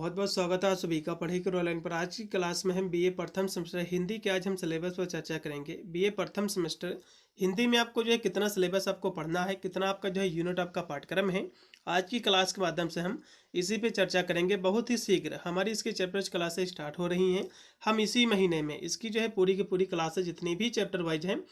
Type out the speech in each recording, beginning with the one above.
बहुत बहुत स्वागत है आप सभी का पढ़ाई करो ऑनलाइन पर। आज की क्लास में हम बीए प्रथम सेमेस्टर हिंदी के आज हम सिलेबस पर चर्चा करेंगे। बीए प्रथम सेमेस्टर हिंदी में आपको जो है कितना सिलेबस आपको पढ़ना है, कितना आपका जो है यूनिट आपका पाठ्यक्रम है, आज की क्लास के माध्यम से हम इसी पे चर्चा करेंगे। बहुत ही शीघ्र हमारी इसकी चैप्टर्स क्लासेस स्टार्ट हो रही हैं। हम इसी महीने में इसकी जो है पूरी की पूरी क्लासेस जितनी भी चैप्टर वाइज हैं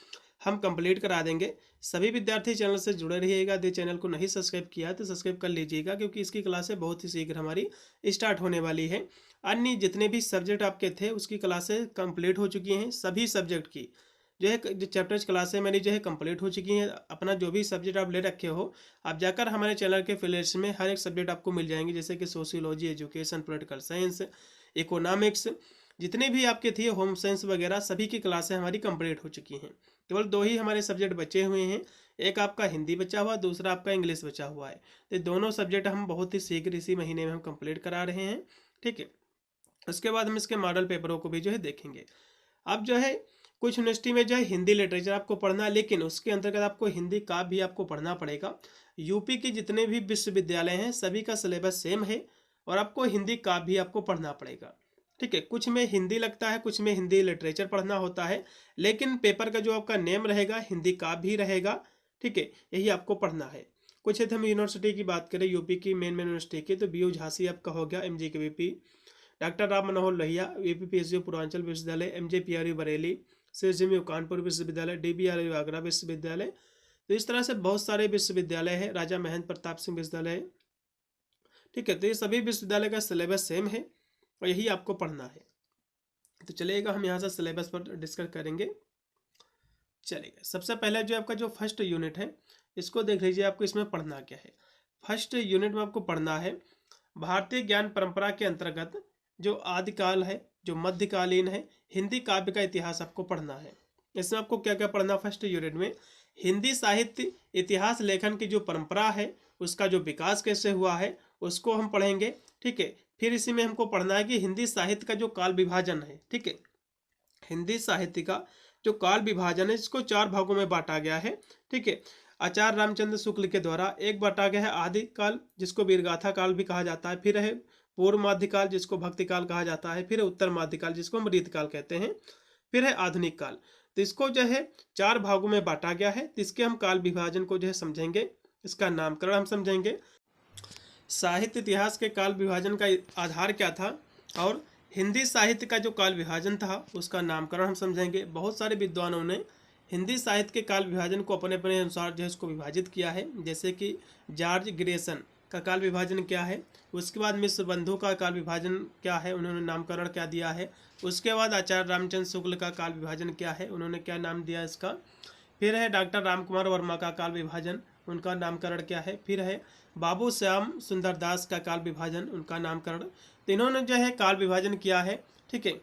हम कंप्लीट करा देंगे। सभी विद्यार्थी चैनल से जुड़े रहिएगा। यदि चैनल को नहीं सब्सक्राइब किया है तो सब्सक्राइब कर लीजिएगा, क्योंकि इसकी क्लासें बहुत ही शीघ्र हमारी स्टार्ट होने वाली है। अन्य जितने भी सब्जेक्ट आपके थे उसकी क्लासें कंप्लीट हो चुकी हैं। सभी सब्जेक्ट की जो है जो चैप्टर्स क्लासें मेरी जो है कंप्लीट हो चुकी हैं। अपना जो भी सब्जेक्ट आप ले रखे हो आप जाकर हमारे चैनल के प्लेलिस्ट में हर एक सब्जेक्ट आपको मिल जाएंगे, जैसे कि sociology, education, political science, economics, जितने भी आपके थे होम साइंस वगैरह सभी की क्लासें हमारी कंप्लीट हो चुकी हैं। केवल दो ही हमारे सब्जेक्ट बचे हुए हैं, एक आपका हिंदी बचा हुआ, दूसरा आपका इंग्लिश बचा हुआ है। तो दोनों सब्जेक्ट हम बहुत ही शीघ्र इसी महीने में हम कंप्लीट करा रहे हैं। ठीक है, उसके बाद हम इसके मॉडल पेपरों को भी जो है देखेंगे। अब जो है कुछ यूनिवर्सिटी में जो है हिंदी लिटरेचर आपको पढ़ना है, लेकिन उसके अंतर्गत आपको हिंदी का भी आपको पढ़ना पड़ेगा। यूपी के जितने भी विश्वविद्यालय हैं सभी का सिलेबस सेम है और आपको हिंदी का भी आपको पढ़ना पड़ेगा। ठीक है, कुछ में हिंदी लगता है, कुछ में हिंदी लिटरेचर पढ़ना होता है, लेकिन पेपर का जो आपका नेम रहेगा हिंदी का भी रहेगा। ठीक है, यही आपको पढ़ना है। कुछ यदि हम यूनिवर्सिटी की बात करें यूपी की मेन यूनिवर्सिटी की, तो बीयू झांसी आपका हो गया, MGKVP, doctor Ram Manohar Lohia, APPSU Purvanchal विश्वविद्यालय, MJPRU बरेली, CSMU कानपुर विश्वविद्यालय, DBRU आगरा विश्वविद्यालय। तो इस तरह से बहुत सारे विश्वविद्यालय है, राजा महेंद्र प्रताप सिंह विश्वविद्यालय। ठीक है, तो ये सभी विश्वविद्यालय का सिलेबस सेम है और यही आपको पढ़ना है। तो चलिएगा हम यहाँ से सिलेबस पर डिस्कस करेंगे। चलिएगा, सबसे पहले जो आपका जो फर्स्ट यूनिट है इसको देख लीजिए, आपको इसमें पढ़ना क्या है। फर्स्ट यूनिट में आपको पढ़ना है भारतीय ज्ञान परंपरा के अंतर्गत जो आदिकाल है, जो मध्यकालीन है, हिंदी काव्य का इतिहास आपको पढ़ना है। इसमें आपको क्या क्या पढ़ना फर्स्ट यूनिट में, हिंदी साहित्य इतिहास लेखन की जो परंपरा है उसका जो विकास कैसे हुआ है उसको हम पढ़ेंगे। ठीक है, फिर इसी में हमको पढ़ना है कि हिंदी साहित्य का जो काल विभाजन है, ठीक है, हिंदी साहित्य का जो काल विभाजन है इसको 4 भागों में बांटा गया है। ठीक है, आचार्य रामचंद्र शुक्ल के द्वारा एक बांटा गया है आदि काल, जिसको वीरगाथा काल भी कहा जाता है, फिर है पूर्व मध्यकाल जिसको भक्ति काल कहा जाता है, फिर है उत्तर मध्यकाल जिसको हम रीतकाल कहते हैं, फिर है आधुनिक काल। तो इसको जो है 4 भागों में बांटा गया है। तो इसके हम काल विभाजन को जो है समझेंगे, इसका नामकरण हम समझेंगे, साहित्य इतिहास के काल विभाजन का आधार क्या था और हिंदी साहित्य का जो काल विभाजन था उसका नामकरण हम समझेंगे। बहुत सारे विद्वानों ने हिंदी साहित्य के काल विभाजन को अपने अपने अनुसार जो है इसको विभाजित किया है, जैसे कि जॉर्ज ग्रेसन का काल विभाजन क्या है, उसके बाद मिश्र बंधु का काल विभाजन क्या है, उन्होंने नामकरण क्या दिया है, उसके बाद आचार्य रामचंद्र शुक्ल का काल विभाजन क्या है, उन्होंने क्या नाम दिया इसका, फिर है डॉक्टर रामकुमार वर्मा का काल विभाजन, उनका नामकरण क्या है, फिर है बाबू श्याम सुंदर दास का काल विभाजन, उनका नामकरण। तो इन्होंने जो है काल विभाजन किया है, ठीक है,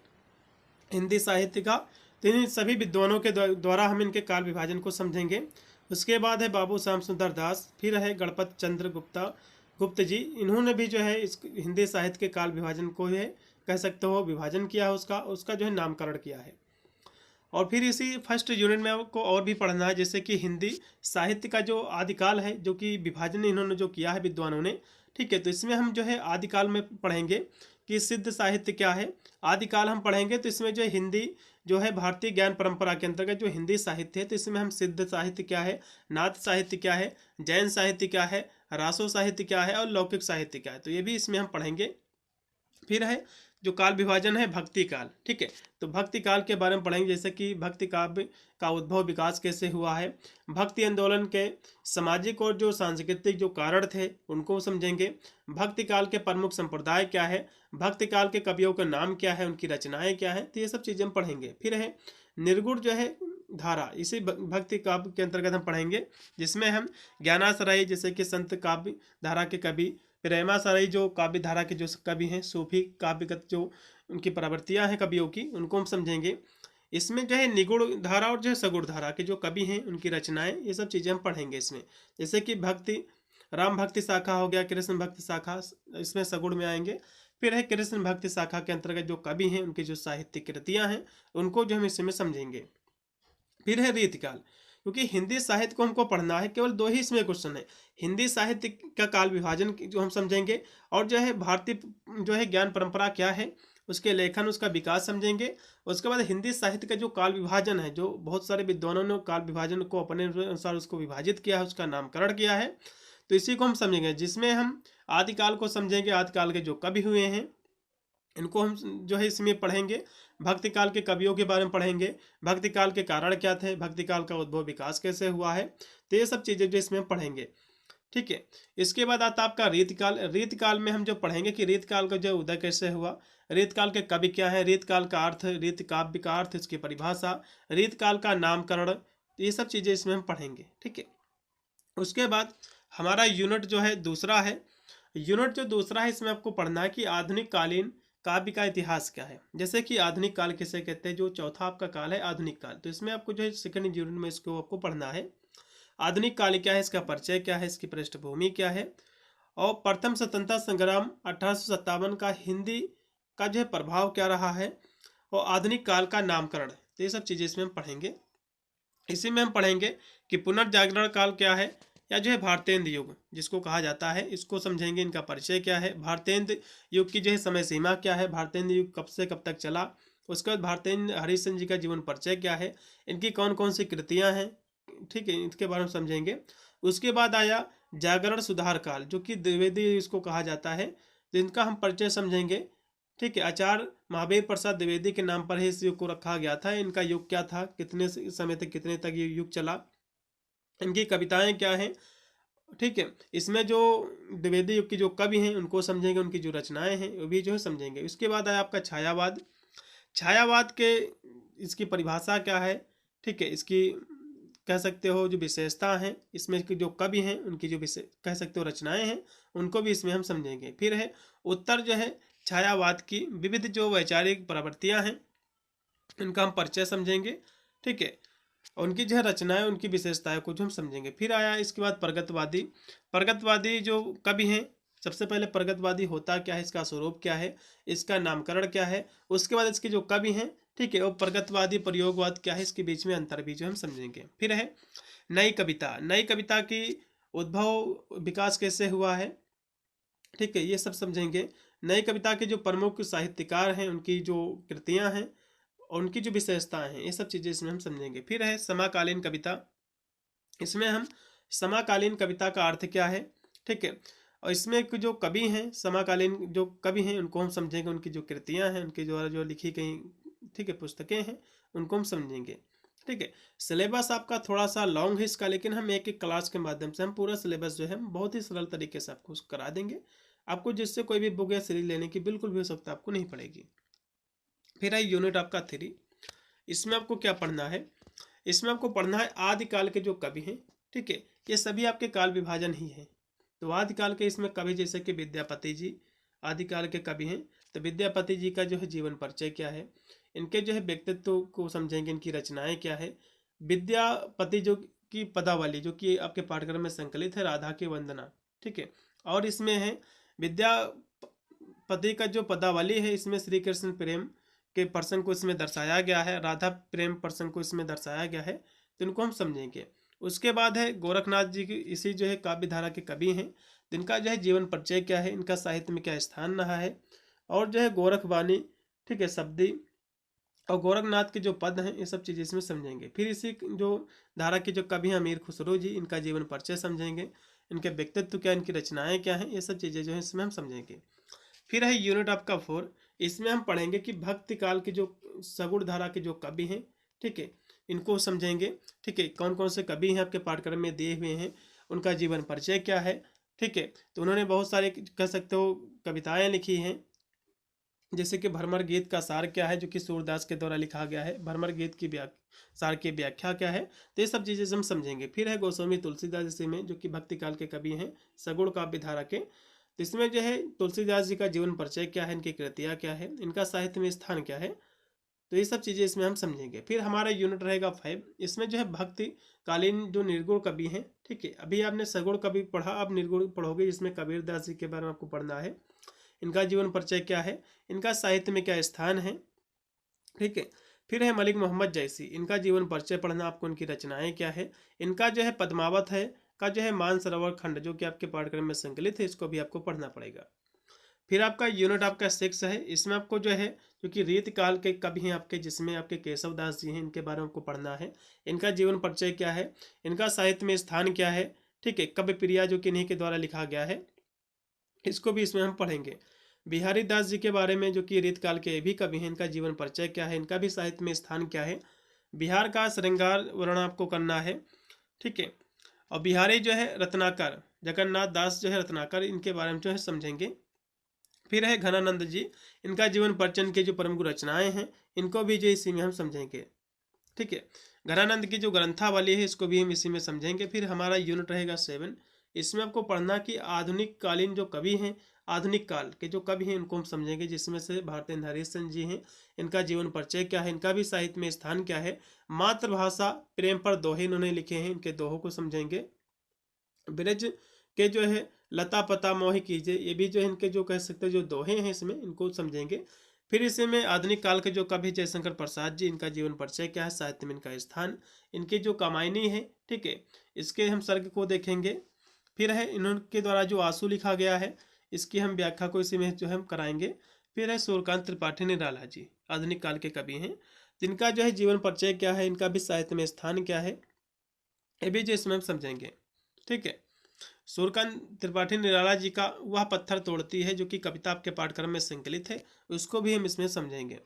हिंदी साहित्य का। तो इन सभी विद्वानों के द्वारा हम इनके काल विभाजन को समझेंगे। उसके बाद है बाबू श्याम सुंदर दास, फिर है गणपत चंद्र गुप्त जी, इन्होंने भी जो है इस हिंदी साहित्य के काल विभाजन को है कह सकते हो विभाजन किया है, उसका जो है नामकरण किया है। और फिर इसी फर्स्ट यूनिट में आपको और भी पढ़ना है, जैसे कि हिंदी साहित्य का जो आदिकाल है, जो कि विभाजन इन्होंने जो किया है विद्वानों ने। ठीक है, तो इसमें हम जो है आदिकाल में पढ़ेंगे कि सिद्ध साहित्य क्या है, आदिकाल हम पढ़ेंगे। तो इसमें जो हिंदी जो है भारतीय ज्ञान परंपरा के अंतर्गत जो हिंदी साहित्य है, तो इसमें हम सिद्ध साहित्य क्या है, नाथ साहित्य क्या है, जैन साहित्य क्या है, रासो साहित्य क्या है और लौकिक साहित्य क्या है, तो ये भी इसमें हम पढ़ेंगे। फिर है जो काल विभाजन है भक्ति काल। ठीक है, तो भक्ति काल के बारे में पढ़ेंगे, जैसे कि भक्ति काव्य का उद्भव विकास कैसे हुआ है, भक्ति आंदोलन के सामाजिक और जो सांस्कृतिक जो कारण थे उनको समझेंगे, भक्ति काल के प्रमुख संप्रदाय क्या है, भक्ति काल के कवियों के नाम क्या है, उनकी रचनाएं क्या है, तो ये सब चीज़ें हम पढ़ेंगे। फिर है निर्गुण जो है धारा, इसी भक्ति काव्य के अंतर्गत हम पढ़ेंगे, जिसमें हम ज्ञानाश्रयी जैसे कि संत काव्य धारा के कवि, प्रेमा सराई जो काव्य धारा के जो कवि हैं, सूफी काव्यगत जो उनकी प्रवृत्तियां हैं कवियों की, उनको हम समझेंगे। इसमें जो है निगुण धारा और जो है सगुण धारा के जो कवि हैं उनकी रचनाएं, ये सब चीज़ें हम पढ़ेंगे इसमें। जैसे कि भक्ति राम भक्ति शाखा हो गया, कृष्ण भक्ति शाखा इसमें सगुण में आएंगे। फिर है कृष्ण भक्ति शाखा के अंतर्गत जो कवि हैं उनकी जो साहित्यिक कृतियाँ हैं उनको जो हम इसमें समझेंगे। फिर है रीतकाल, क्योंकि हिंदी साहित्य को हमको पढ़ना है, केवल 2 ही इसमें क्वेश्चन है। हिंदी साहित्य का काल विभाजन जो हम समझेंगे, और जो है भारतीय जो है ज्ञान परंपरा क्या है, उसके लेखन, उसका विकास समझेंगे। उसके बाद हिंदी साहित्य का जो काल विभाजन है, जो बहुत सारे विद्वानों ने काल विभाजन को अपने अनुसार उसको विभाजित किया है, उसका नामकरण किया है, तो इसी को हम समझेंगे, जिसमें हम आदिकाल को समझेंगे। आदिकाल के जो कवि हुए हैं इनको हम जो है इसमें पढ़ेंगे। भक्ति काल के कवियों के बारे में पढ़ेंगे, भक्ति काल के कारण क्या थे, भक्ति काल का उद्भव विकास कैसे हुआ है, तो ये सब चीज़ें जो इसमें हम पढ़ेंगे। ठीक है। इसके बाद आता आपका रीतकाल। रीतकाल में हम जो पढ़ेंगे कि रीतकाल का जो उदय कैसे हुआ, रीतकाल के कवि क्या है, रीतकाल का अर्थ, रीत काव्य का अर्थ, इसकी परिभाषा, रीतकाल का नामकरण, ये सब चीज़ें इसमें हम पढ़ेंगे। ठीक है। उसके बाद हमारा यूनिट जो है दूसरा है। यूनिट जो दूसरा है इसमें आपको पढ़ना है कि आधुनिक कालीन काव्य का इतिहास क्या है। जैसे कि आधुनिक काल किसे कहते हैं, जो चौथा आपका काल है आधुनिक काल, तो इसमें आपको जो है सेकंड यूनिट में इसको आपको पढ़ना है। आधुनिक काल क्या है, इसका परिचय क्या है, इसकी पृष्ठभूमि क्या है, और प्रथम स्वतंत्रता संग्राम 1857 का हिंदी का जो है प्रभाव क्या रहा है, और आधुनिक काल का नामकरण, तो ये सब चीज़ें इसमें हम पढ़ेंगे। इसी में हम पढ़ेंगे कि पुनर्जागरण काल क्या है, या जो है भारतेंद्र युग जिसको कहा जाता है, इसको समझेंगे। इनका परिचय क्या है, भारतेंद्र युग की जो है समय सीमा क्या है, भारतेंद्र युग कब से कब तक चला, उसके बाद भारतेंद्र हरिश्चंद्र जी का जीवन परिचय क्या है, इनकी कौन कौन सी कृतियाँ हैं, ठीक है, इसके बारे में समझेंगे। उसके बाद आया जागरण सुधार काल, जो कि द्विवेदी इसको कहा जाता है, तो इनका हम परिचय समझेंगे। ठीक है। आचार्य महावीर प्रसाद द्विवेदी के नाम पर ही इस युग को रखा गया था। इनका युग क्या था, कितने समय तक, कितने तक ये युग चला, इनकी कविताएं क्या हैं। ठीक है। इसमें जो द्विवेदी युग की जो कवि हैं उनको समझेंगे, उनकी जो रचनाएं हैं वो भी जो है समझेंगे। उसके बाद आया आपका छायावाद। छायावाद के इसकी परिभाषा क्या है, ठीक है, इसकी कह सकते हो जो विशेषता हैं, इसमें की जो कवि हैं उनकी जो कह सकते हो रचनाएं हैं, उनको भी इसमें हम समझेंगे। फिर है उत्तर जो है छायावाद की विविध जो वैचारिक प्रवृत्तियां हैं, इनका हम परिचय समझेंगे। ठीक है। और उनकी जो है रचनाएं, उनकी विशेषताएं को जो हम समझेंगे। फिर आया इसके बाद प्रगतवादी। प्रगतवादी जो कवि हैं, सबसे पहले प्रगतवादी होता क्या है, इसका स्वरूप क्या है, इसका नामकरण क्या है, उसके बाद इसके जो कवि हैं, ठीक है, और प्रगतवादी प्रयोगवाद क्या है, इसके बीच में अंतर भी जो हम समझेंगे। फिर है नई कविता। नई कविता की उद्भव विकास कैसे हुआ है, ठीक है, ये सब समझेंगे। नई कविता के जो प्रमुख साहित्यकार हैं, उनकी जो कृतियां हैं और उनकी जो विशेषताएं हैं, ये सब चीज़ें इसमें हम समझेंगे। फिर है समकालीन कविता। इसमें हम समकालीन कविता का अर्थ क्या है, ठीक है, और इसमें जो कवि हैं, समकालीन जो कवि हैं उनको हम समझेंगे, उनकी जो कृतियां हैं, उनके द्वारा जो लिखी गई, ठीक है, पुस्तकें हैं, उनको हम समझेंगे। ठीक है। सिलेबस आपका थोड़ा सा लॉन्ग है इसका, लेकिन हम एक एक क्लास के माध्यम से हम पूरा सिलेबस जो है हम बहुत ही सरल तरीके से आपको करा देंगे। आपको जिससे कोई भी बुक या सीरीज लेने की बिल्कुल भी आवश्यकता आपको नहीं पड़ेगी। फिर है यूनिट आपका 3। इसमें आपको क्या पढ़ना है, इसमें आपको पढ़ना है आदिकाल के जो कवि हैं, ठीक है, ये सभी आपके काल विभाजन ही हैं। तो आदिकाल के इसमें कवि जैसे कि विद्यापति जी आदिकाल के कवि हैं, तो विद्यापति जी का जो है जीवन परिचय क्या है, इनके जो है व्यक्तित्व को समझेंगे, इनकी रचनाएं क्या है। विद्यापति जो की पदावली, जो कि आपके पाठ्यक्रम में संकलित है, राधा की वंदना, ठीक है, और इसमें है विद्यापति का जो पदावली है, इसमें श्री कृष्ण प्रेम के प्रसंग को इसमें दर्शाया गया है, राधा प्रेम प्रसंग को इसमें दर्शाया गया है, तो इनको हम समझेंगे। उसके बाद है गोरखनाथ जी की, इसी जो है काव्य धारा के कवि हैं, इनका जो है जीवन परिचय क्या है, इनका साहित्य में क्या स्थान रहा है, और जो है गोरखवाणी, ठीक है, शब्दी और गोरखनाथ के जो पद हैं, ये सब चीज़ें इसमें समझेंगे। फिर इसी जो धारा के जो कवि हैं अमीर खुसरो जी, इनका जीवन परिचय समझेंगे, इनके व्यक्तित्व क्या, इनकी रचनाएं क्या हैं, ये सब चीज़ें जो है इसमें हम समझेंगे। फिर है यूनिट आपका 4। इसमें हम पढ़ेंगे कि भक्ति काल के जो सगुण धारा के जो कवि हैं, ठीक है, इनको समझेंगे। ठीक है, कौन कौन से कवि हैं आपके पाठ्यक्रम में दिए हुए हैं, उनका जीवन परिचय क्या है, ठीक है, तो उन्होंने बहुत सारे कह सकते हो कविताएं लिखी हैं, जैसे कि भ्रमर गीत का सार क्या है, जो कि सूरदास के द्वारा लिखा गया है, भ्रमर गीत की सार की व्याख्या क्या है, तो ये सब चीज़ें हम समझेंगे। फिर है गोस्वामी तुलसीदास जैसे में, जो कि भक्ति काल के कवि हैं, सगुण काव्य धारा के, तो इसमें जो है तुलसीदास जी का जीवन परिचय क्या है, इनकी कृतियाँ क्या है, इनका साहित्य में स्थान क्या है, तो ये सब चीज़ें इसमें हम समझेंगे। फिर हमारा यूनिट रहेगा 5। इसमें जो है भक्ति कालीन जो निर्गुण कवि हैं, ठीक है, अभी आपने सगुण कवि पढ़ा, अब निर्गुण पढ़ोगे, जिसमें कबीरदास जी के बारे में आपको पढ़ना है, इनका जीवन परिचय क्या है, इनका साहित्य में क्या स्थान है, ठीक है। फिर है मलिक मोहम्मद जैसी, इनका जीवन परिचय पढ़ना आपको, इनकी रचनाएं क्या है। इनका जो है पद्मावत है का जो है मानसरोवर खंड जो कि आपके पाठ्यक्रम में संकलित है, इसको भी आपको पढ़ना पड़ेगा। फिर आपका यूनिट आपका 6 है, इसमें आपको जो है क्योंकि रीत काल के कवि हैं आपके, जिसमें आपके केशव दास जी हैं, इनके बारे में आपको पढ़ना है। इनका जीवन परिचय क्या है, इनका साहित्य में स्थान क्या है, ठीक है। कव्य प्रिया जो कि इन्हीं के द्वारा लिखा गया है, इसको भी इसमें हम पढ़ेंगे। बिहारी दास जी के बारे में जो कि रीत काल के भी कवि हैं, इनका जीवन परिचय क्या है, इनका भी साहित्य में स्थान क्या है। बिहार का श्रृंगार वर्णन आपको करना है, ठीक है। और बिहारी जो है रत्नाकर, जगन्नाथ दास जो है रत्नाकर, इनके बारे में जो है समझेंगे। फिर है घनानंद जी, इनका जीवन परिचय, इनके जो प्रमुख रचनाएं हैं, इनको भी जो इसी में हम समझेंगे, ठीक है। घनानंद की जो ग्रंथावली है, इसको भी हम इसी में समझेंगे। फिर हमारा यूनिट रहेगा 7, इसमें आपको पढ़ना कि आधुनिक कालीन जो कवि हैं, आधुनिक काल के जो कवि हैं, इनको हम समझेंगे, जिसमें से भारतेंद्र हरिश्चंद्र जी हैं, इनका जीवन परिचय क्या है, इनका भी साहित्य में स्थान क्या है। मातृभाषा प्रेम पर दोहे इन्होंने लिखे हैं, इनके दोहों को समझेंगे। ब्रज के जो है लता पता मोहि कीजिए, ये भी जो है इनके जो कह सकते हैं जो दोहे हैं, इसमें इनको समझेंगे। फिर इसमें आधुनिक काल के जो कवि जयशंकर प्रसाद जी, इनका जीवन परिचय क्या है, साहित्य में इनका स्थान, इनकी जो कामायनी है, ठीक है, इसके हम सर्ग को देखेंगे। फिर है इनके द्वारा जो आंसू लिखा गया है, इसकी हम व्याख्या को इसी में जो है हम कराएंगे। फिर है सूर्यकांत त्रिपाठी निराला जी, आधुनिक काल के कवि हैं, जिनका जो है जीवन परिचय क्या है, इनका भी साहित्य में स्थान क्या है, ये भी जो इसमें हम समझेंगे, ठीक है। सूर्यकांत त्रिपाठी निराला जी का वह पत्थर तोड़ती है जो कि कविता आपके पाठ्यक्रम में संकलित है, उसको भी हम इसमें समझेंगे।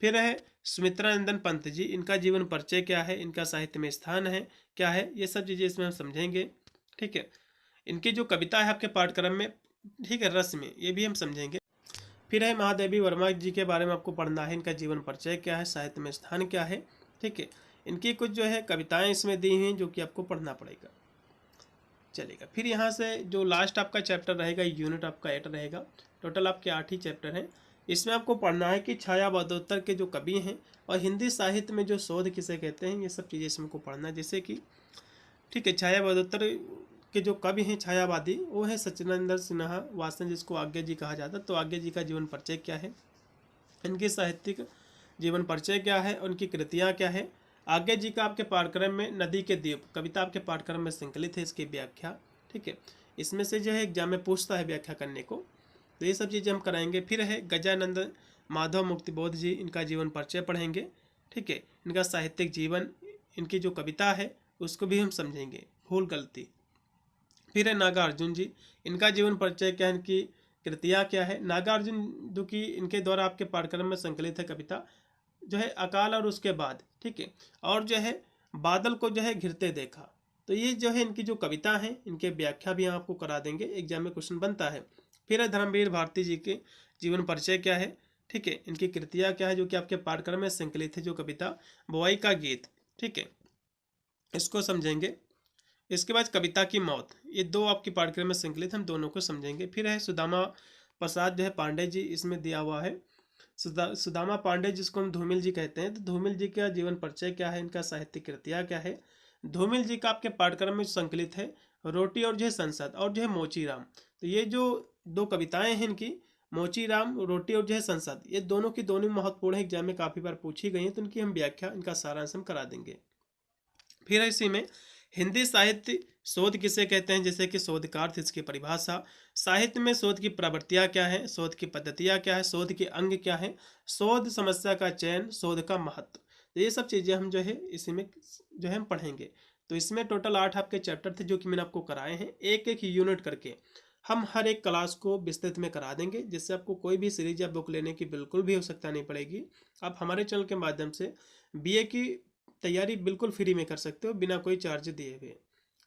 फिर है सुमित्रा नंदन पंत जी, इनका जीवन परिचय क्या है, इनका साहित्य में स्थान है क्या है, ये सब चीज़ें इसमें हम समझेंगे, ठीक है। इनकी जो कविता है आपके पाठ्यक्रम में, ठीक है, रस में, ये भी हम समझेंगे। फिर है महादेवी वर्मा जी के बारे में आपको पढ़ना है, इनका जीवन परिचय क्या है, साहित्य में स्थान क्या है, ठीक है। इनकी कुछ जो है कविताएं इसमें दी हैं जो कि आपको पढ़ना पड़ेगा, चलेगा। फिर यहाँ से जो लास्ट आपका चैप्टर रहेगा, यूनिट आपका 8 रहेगा, टोटल आपके 8 ही चैप्टर हैं। इसमें आपको पढ़ना है कि छायावादोत्तर के जो कवि हैं और हिंदी साहित्य में जो शोध किसे कहते हैं, ये सब चीज़ें इसमें को पढ़ना है। जैसे कि, ठीक है, छायावादोत्तर के जो कवि हैं छायावादी, वो है सचिंदर सिन्हा वासन, जिसको आज्ञा जी कहा जाता है। तो आज्ञा जी का जीवन परिचय क्या है, इनकी साहित्यिक जीवन परिचय क्या है, उनकी कृतियाँ क्या है। आज्ञा जी का आपके पाठ्यक्रम में नदी के द्वीप कविता आपके पाठ्यक्रम में संकलित है, इसकी व्याख्या, ठीक है। इसमें से जो है एग्जाम में पूछता है व्याख्या करने को, तो ये सब चीज़ें हम कराएंगे। फिर है गजानंद माधव मुक्तिबोध जी, इनका जीवन परिचय पढ़ेंगे, ठीक है। इनका साहित्यिक जीवन, इनकी जो कविता है उसको भी हम समझेंगे, भूल गलती। फिर है नागार्जुन जी, इनका जीवन परिचय क्या है, इनकी कृतियाँ क्या है। नागार्जुन जो कि इनके द्वारा आपके पाठ्यक्रम में संकलित है कविता जो है अकाल और उसके बाद, ठीक है, और जो है बादल को जो है घिरते देखा। तो ये जो है इनकी जो कविता हैं, इनके व्याख्या भी आपको करा देंगे, एग्जाम में क्वेश्चन बनता है। फिर है धर्मवीर भारती जी के जीवन परिचय क्या है, ठीक है, इनकी कृतियाँ क्या है जो कि आपके पाठ्यक्रम में संकलित है, जो कविता बुआई का गीत, ठीक है, इसको समझेंगे। इसके बाद कविता की मौत, ये दो आपकी पाठ्यक्रम में संकलित, हम दोनों को समझेंगे। फिर है सुदामा प्रसाद जो है पांडे जी, इसमें दिया हुआ है सुदामा पांडे, जिसको हम धूमिल जी कहते हैं। तो धूमिल जी का जीवन परिचय क्या है, इनका साहित्यिक कृतियाँ क्या है। धूमिल जी का आपके पाठ्यक्रम में संकलित है रोटी और जो है संसद और जो है मोचीराम। तो ये जो दो कविताएं हैं इनकी, मोचीराम, रोटी और जो है संसद, ये दोनों की दोनों महत्वपूर्ण है, एग्जाम में काफ़ी बार पूछी गई हैं, तो इनकी हम व्याख्या, इनका सारांश हम करा देंगे। फिर इसी में हिंदी साहित्य शोध किसे कहते हैं, जैसे कि शोधकार्थ, इसकी परिभाषा, साहित्य में शोध की प्रवृत्तियाँ क्या है, शोध की पद्धतियाँ क्या है, शोध के अंग क्या है, शोध समस्या का चयन, शोध का महत्व। तो ये सब चीज़ें हम जो है इसी में जो है हम पढ़ेंगे। तो इसमें टोटल 8 आपके चैप्टर थे जो कि मैंने आपको कराए हैं, एक एक यूनिट करके हम हर एक क्लास को विस्तृत में करा देंगे, जिससे आपको कोई भी सीरीज या बुक लेने की बिल्कुल भी आवश्यकता नहीं पड़ेगी। आप हमारे चैनल के माध्यम से BA की तैयारी बिल्कुल फ्री में कर सकते हो, बिना कोई चार्ज दिए हुए।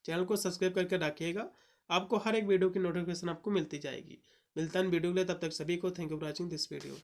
चैनल को सब्सक्राइब करके रखिएगा, आपको हर एक वीडियो की नोटिफिकेशन आपको मिलती जाएगी। मिलता है वीडियो के लिए, तब तक सभी को thank you for watching this video.